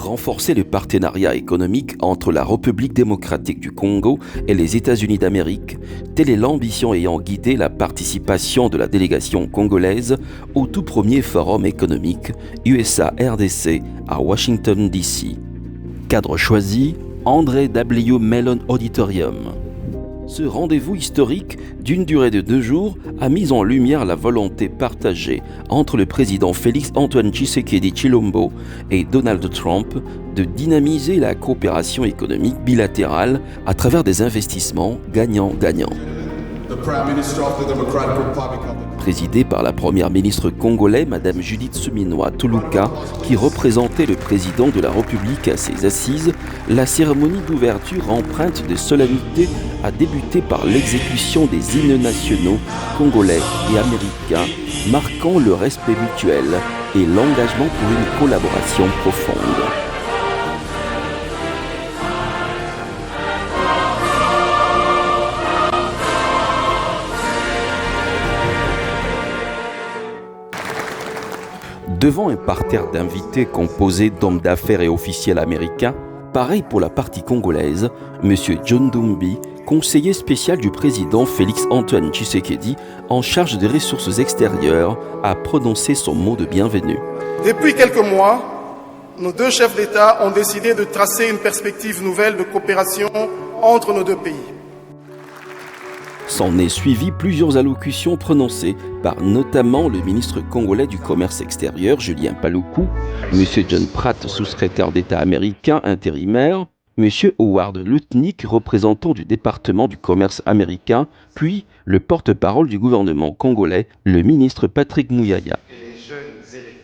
renforcer le partenariat économique entre la République démocratique du Congo et les États-Unis d'Amérique, telle est l'ambition ayant guidé la participation de la délégation congolaise au tout premier forum économique USA-RDC à Washington DC. Cadre choisi, André W. Mellon Auditorium. Ce rendez-vous historique d'une durée de 2 jours a mis en lumière la volonté partagée entre le président Félix-Antoine Tshisekedi Tshilombo et Donald Trump de dynamiser la coopération économique bilatérale à travers des investissements gagnant-gagnant. Présidée par la première ministre congolaise, Mme Judith Suminwa Tuluka, qui représentait le président de la République à ses assises, la cérémonie d'ouverture empreinte de solennité a débuté par l'exécution des hymnes nationaux congolais et américains, marquant le respect mutuel et l'engagement pour une collaboration profonde. Devant un parterre d'invités composé d'hommes d'affaires et officiels américains, pareil pour la partie congolaise, M. John Dumbi, conseiller spécial du président Félix-Antoine Tshisekedi en charge des ressources extérieures, a prononcé son mot de bienvenue. Depuis quelques mois, nos deux chefs d'État ont décidé de tracer une perspective nouvelle de coopération entre nos deux pays. S'en est suivi plusieurs allocutions prononcées par notamment le ministre congolais du Commerce extérieur, Julien Paluku, M. John Pratt, sous-secrétaire d'État américain intérimaire, M. Howard Lutnick, représentant du département du commerce américain, puis le porte-parole du gouvernement congolais, le ministre Patrick Muyaya.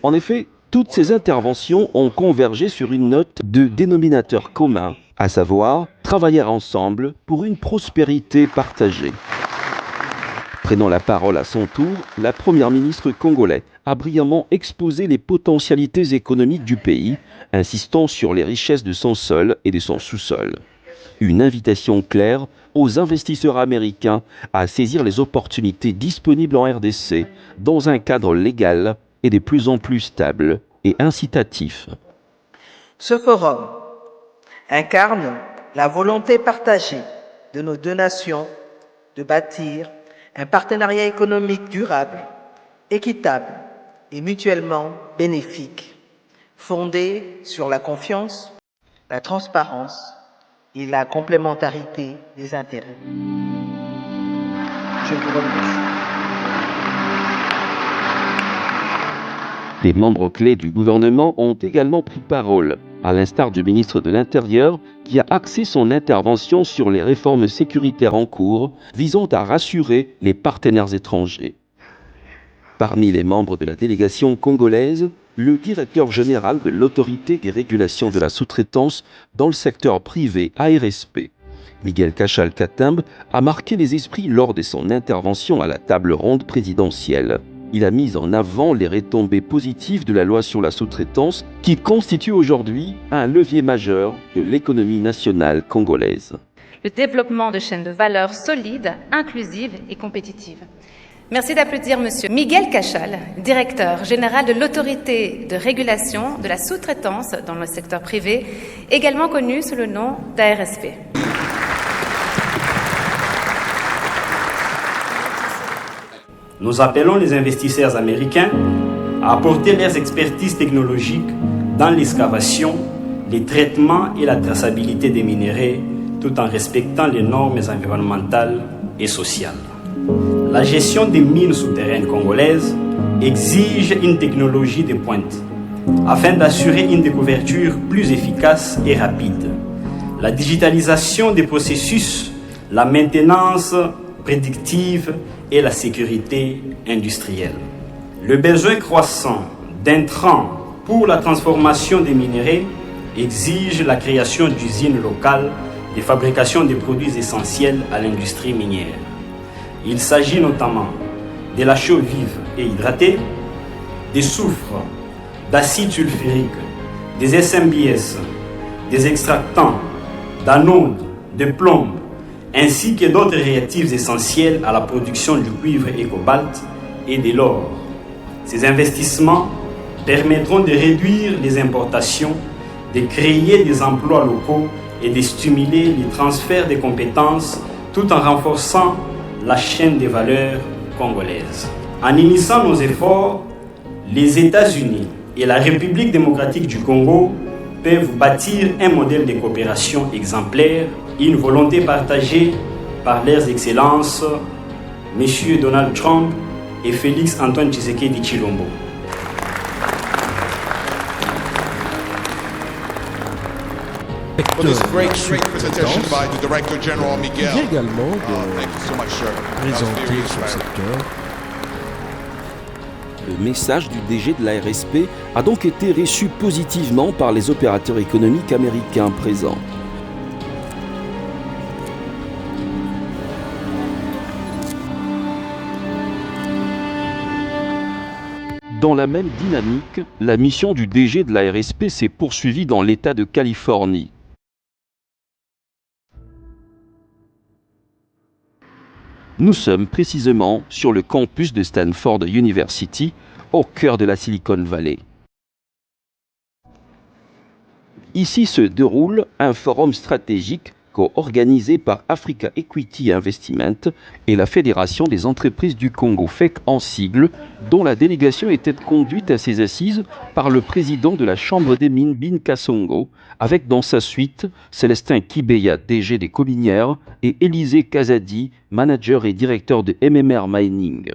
En effet, toutes ces interventions ont convergé sur une note de dénominateur commun, à savoir travailler ensemble pour une prospérité partagée. Prenant la parole à son tour, la première ministre congolaise a brillamment exposé les potentialités économiques du pays, insistant sur les richesses de son sol et de son sous-sol. Une invitation claire aux investisseurs américains à saisir les opportunités disponibles en RDC dans un cadre légal et de plus en plus stable et incitatif. Ce forum incarne la volonté partagée de nos deux nations de bâtir un partenariat économique durable, équitable et mutuellement bénéfique, fondé sur la confiance, la transparence et la complémentarité des intérêts. Je vous remercie. Des membres clés du gouvernement ont également pris parole, à l'instar du ministre de l'Intérieur qui a axé son intervention sur les réformes sécuritaires en cours visant à rassurer les partenaires étrangers. Parmi les membres de la délégation congolaise, le directeur général de l'autorité des régulations de la sous-traitance dans le secteur privé ARSP, Miguel Cachal-Katimbe, a marqué les esprits lors de son intervention à la table ronde présidentielle. Il a mis en avant les retombées positives de la loi sur la sous-traitance qui constitue aujourd'hui un levier majeur de l'économie nationale congolaise. Le développement de chaînes de valeur solides, inclusives et compétitives. Merci d'applaudir M. Miguel Cachal, directeur général de l'autorité de régulation de la sous-traitance dans le secteur privé, également connu sous le nom d'ARSP. Nous appelons les investisseurs américains à apporter leurs expertises technologiques dans l'excavation, les traitements et la traçabilité des minerais, tout en respectant les normes environnementales et sociales. La gestion des mines souterraines congolaises exige une technologie de pointe, afin d'assurer une découverture plus efficace et rapide. La digitalisation des processus, la maintenance prédictive et la sécurité industrielle. Le besoin croissant d'intrants pour la transformation des minerais exige la création d'usines locales de fabrication de produits essentiels à l'industrie minière. Il s'agit notamment de la chaux vive et hydratée, des soufres, d'acide sulfurique, des SMBS, des extractants, d'anodes, de plomb, ainsi que d'autres réactifs essentiels à la production du cuivre et cobalt et de l'or. Ces investissements permettront de réduire les importations de créer des emplois locaux et de stimuler le transfert des compétences tout en renforçant la chaîne des valeurs congolaises. En unissant nos efforts, les États-Unis et la République démocratique du Congo peuvent bâtir un modèle de coopération exemplaire, une volonté partagée par leurs excellences, M. Donald Trump et Félix Antoine Tshisekedi Tshilombo. For this great presentation by the Director General Miguel. Il vient également Thank you so much, sir. présenter son secteur. Le message du DG de la RSP a donc été reçu positivement par les opérateurs économiques américains présents. Dans la même dynamique, la mission du DG de la RSP s'est poursuivie dans l'État de Californie. Nous sommes précisément sur le campus de Stanford University, au cœur de la Silicon Valley. Ici se déroule un forum stratégique co-organisé par Africa Equity Investment et la Fédération des entreprises du Congo, FEC en sigle, dont la délégation était conduite à ses assises par le président de la Chambre des mines, Bin Kassongo, avec dans sa suite Célestin Kibeya, DG des Cominières, et Élisée Kazadi, manager et directeur de MMR Mining.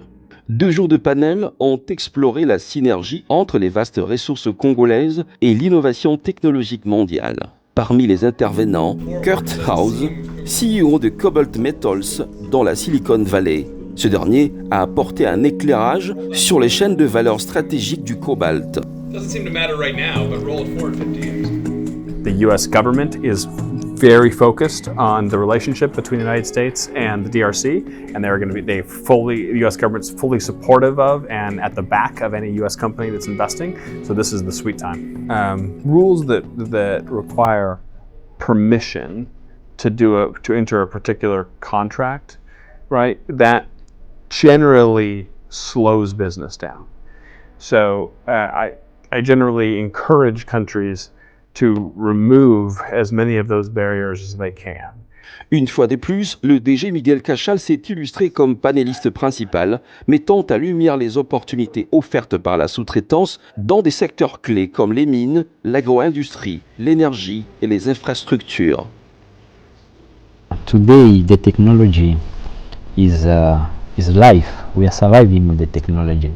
2 jours de panel ont exploré la synergie entre les vastes ressources congolaises et l'innovation technologique mondiale. Parmi les intervenants, Kurt House, CEO de Cobalt Metals dans la Silicon Valley. Ce dernier a apporté un éclairage sur les chaînes de valeur stratégiques du cobalt. The U.S. government is very focused on the relationship between the United States and the DRC, and the U.S. government's fully supportive of and at the back of any U.S. company that's investing. So this is the sweet time. Rules that require permission to enter a particular contract, right? That generally slows business down. So I generally encourage countries to remove as many of those barriers as they can. Une fois de plus, le DG Miguel Cachal s'est illustré comme panéliste principal, mettant à lumière les opportunités offertes par la sous-traitance dans des secteurs clés comme les mines, l'agro-industrie, l'énergie et les infrastructures. Today, the technology is life. We are surviving with the technology.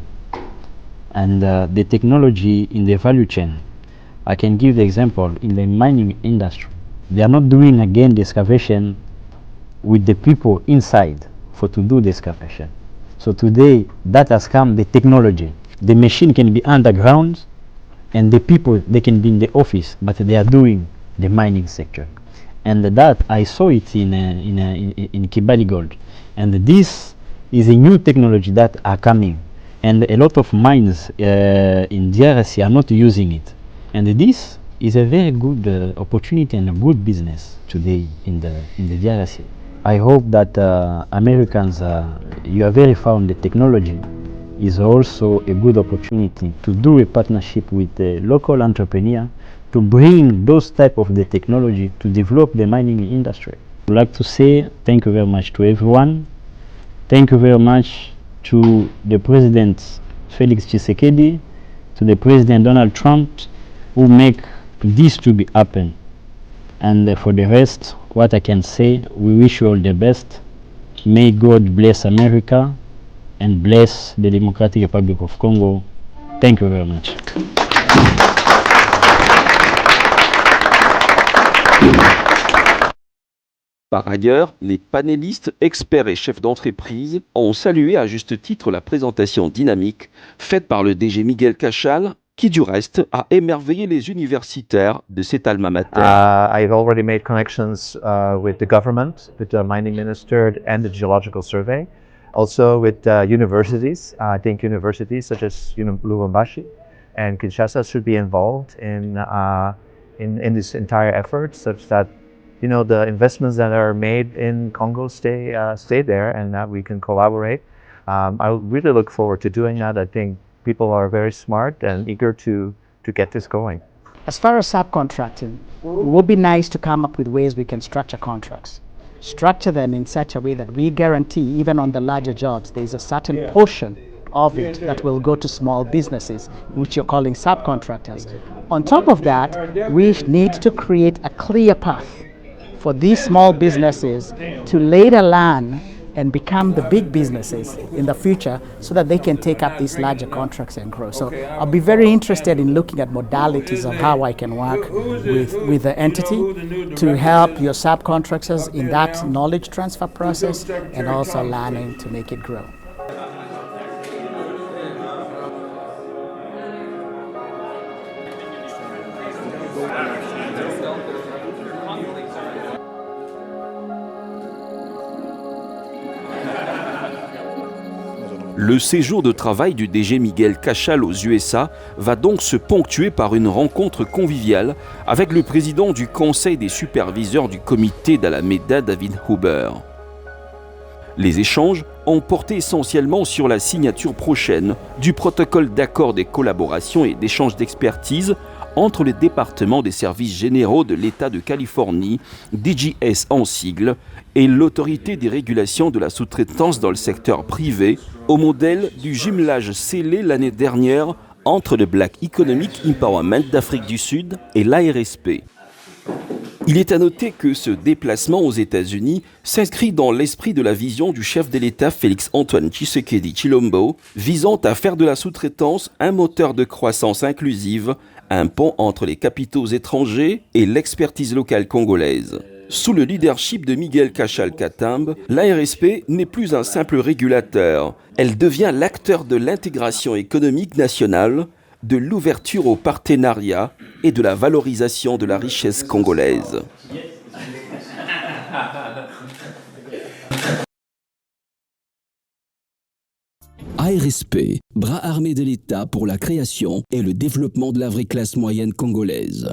And the technology in the value chain, I can give the example in the mining industry. They are not doing again the excavation with the people inside to do the excavation. So today that has come the technology. The machine can be underground and the people, they can be in the office, but they are doing the mining sector. And that I saw it in Kibali Gold. And this is a new technology that are coming. And a lot of mines in DRC are not using it. And this is a very good opportunity and a good business today in the DRC. I hope that Americans, you are very far on the technology, is also a good opportunity to do a partnership with a local entrepreneur to bring those type of the technology to develop the mining industry. I would like to say thank you very much to everyone. Thank you very much to the President Felix Tshisekedi, to the President Donald Trump, who make this to be happen. And for the rest, what I can say, we wish you all the best. May God bless America and bless the Democratic Republic of Congo. Thank you very much. Par ailleurs, les panélistes, experts et chefs d'entreprise ont salué à juste titre la présentation dynamique faite par le DG Miguel Cachal, qui du reste a émerveillé les universitaires de cet alma mater. I've already made connections with the government, with the mining minister and the geological survey. Also with universities. I think universities such as Lubumbashi and Kinshasa should be involved in this entire effort, such that the investments that are made in Congo stay there, and that we can collaborate. I really look forward to doing that. I think people are very smart and eager to get this going. As far as subcontracting, it would be nice to come up with ways we can structure contracts. Structure them in such a way that we guarantee, even on the larger jobs, there's a certain portion of it that will go to small businesses, which you're calling subcontractors. On top of that, we need to create a clear path for these small businesses to later learn and become the big businesses in the future so that they can take up these larger contracts and grow. So I'll be very interested in looking at modalities of how I can work with the entity to help your subcontractors in that knowledge transfer process and also learning to make it grow. Le séjour de travail du DG Miguel Cachal aux USA va donc se ponctuer par une rencontre conviviale avec le président du Conseil des superviseurs du comité d'Alameda, David Huber. Les échanges ont porté essentiellement sur la signature prochaine du protocole d'accord des collaborations et d'échanges d'expertise entre les départements des services généraux de l'État de Californie, DGS en sigle, et l'autorité des régulations de la sous-traitance dans le secteur privé, au modèle du jumelage scellé l'année dernière entre le Black Economic Empowerment d'Afrique du Sud et l'ARSP. Il est à noter que ce déplacement aux États-Unis s'inscrit dans l'esprit de la vision du chef de l'État Félix-Antoine Tshisekedi Tshilombo, visant à faire de la sous-traitance un moteur de croissance inclusive, un pont entre les capitaux étrangers et l'expertise locale congolaise. Sous le leadership de Miguel Cachal-Katambe, l'ARSP n'est plus un simple régulateur. Elle devient l'acteur de l'intégration économique nationale, de l'ouverture au partenariat et de la valorisation de la richesse congolaise. ARSP, bras armé de l'État pour la création et le développement de la vraie classe moyenne congolaise.